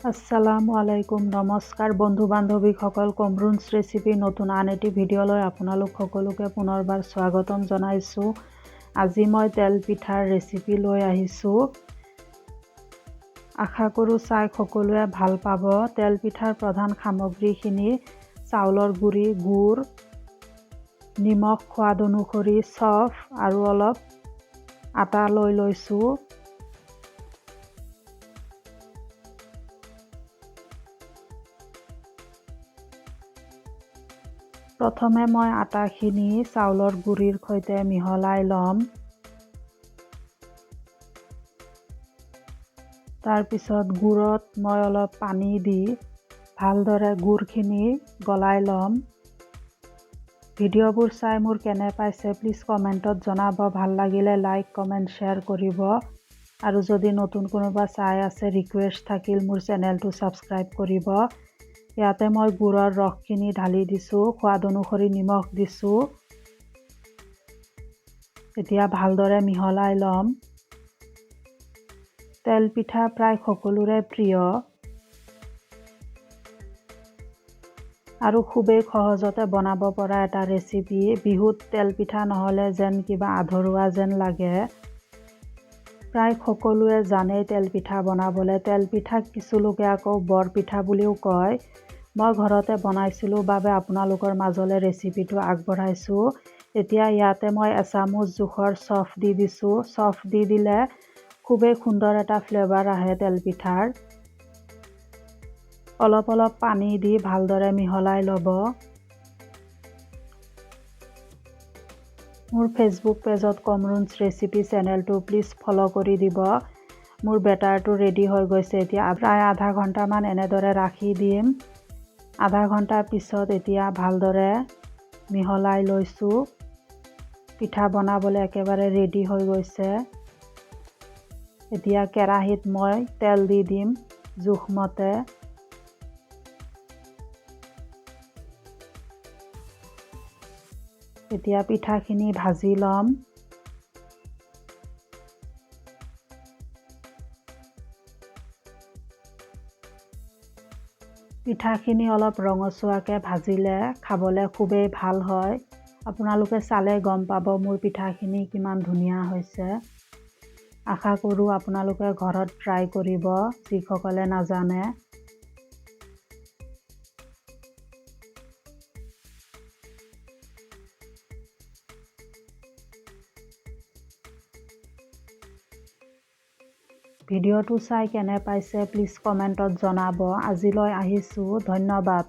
আসসালামু আলাইকুম নমস্কাৰ বন্ধু বান্ধৱীসকল কমৰুন্স ৰেচিপি নতুন আন এটি ভিডিঅ'লৈ আপোনালোক সকলোকে পুনৰবাৰ স্বাগতম জনাইছোঁ। আজি মই তেল পিঠাৰ ৰেচিপি লৈ আহিছোঁ। আশা কৰোঁ চাই সকলোৱে ভাল পাব। তেল পিঠাৰ প্ৰধান সামগ্ৰীখিনি চাউলৰ গুড়ি, গুড়, নিমখ সোৱাদ অনুসৰি, চফ আৰু অলপ আটা লৈ লৈছোঁ। প্ৰথমে মই আটাখিনি চাউলৰ গুড়িৰ সৈতে মিহলাই ল'ম। তাৰপিছত গুড়ত মই অলপ পানী দি ভালদৰে গুড়খিনি গলাই ল'ম। ভিডিঅ'বোৰ চাই মোৰ কেনে পাইছে প্লিজ কমেণ্টত জনাব। ভাল লাগিলে লাইক, কমেণ্ট, শ্বেয়াৰ কৰিব। আৰু যদি নতুন কোনোবা চাই আছে ৰিকুৱেষ্ট থাকিল মোৰ চেনেলটো ছাবস্ক্ৰাইব কৰিব। ইয়াতে মই গুড়ৰ ৰসখিনি ঢালি দিছোঁ, সোৱাদ অনুসৰি নিমখ দিছোঁ। এতিয়া ভালদৰে মিহলাই ল'ম। তেল পিঠা প্ৰায় সকলোৰে প্ৰিয় আৰু খুবেই সহজতে বনাব পৰা এটা ৰেচিপি। বিহুত তেল পিঠা নহ'লে যেন কিবা আধৰুৱা যেন লাগে। প্ৰায় সকলোৱে জানেই তেল পিঠা বনাবলৈ। তেল পিঠাক কিছু লোকে আকৌ বৰ পিঠা বুলিও কয়। মই ঘৰতে বনাইছিলোঁ বাবে আপোনালোকৰ মাজলৈ ৰেচিপিটো আগবঢ়াইছোঁ। এতিয়া ইয়াতে মই এচামুচ জোখৰ চফ দি দিছোঁ। চফ দি দিলে খুবেই সুন্দৰ এটা ফ্লেভাৰ আহে তেল পিঠাৰ। অলপ অলপ পানী দি ভালদৰে মিহলাই ল'ব। মোৰ ফেচবুক পেজত কমৰুন্স ৰেচিপি চেনেলটো প্লিজ ফ'ল' কৰি দিব। মোৰ বেটাৰটো ৰেডি হৈ গৈছে। এতিয়া প্ৰায় আধা ঘণ্টামান এনেদৰে ৰাখি দিম। আধা ঘণ্টাৰ পিছত এতিয়া ভালদৰে মিহলাই লৈছোঁ। পিঠা বনাবলৈ একেবাৰে ৰেডি হৈ গৈছে। এতিয়া কেৰাহীত মই তেল দি দিম জোখমতে। এতিয়া পিঠাখিনি ভাজি ল'ম। পিঠাখিনি অলপ ৰঙচুৱাকৈ ভাজিলে খাবলৈ খুবেই ভাল হয়। আপোনালোকে চালে গম পাব মোৰ পিঠাখিনি কিমান ধুনীয়া হৈছে। আশা কৰোঁ আপোনালোকে ঘৰত ট্ৰাই কৰিব যিসকলে নাজানে। ভিডিঅ'টো চাই কেনে পাইছে প্লিজ কমেণ্টত জনাব। আজিলৈ আহিছোঁ, ধন্যবাদ।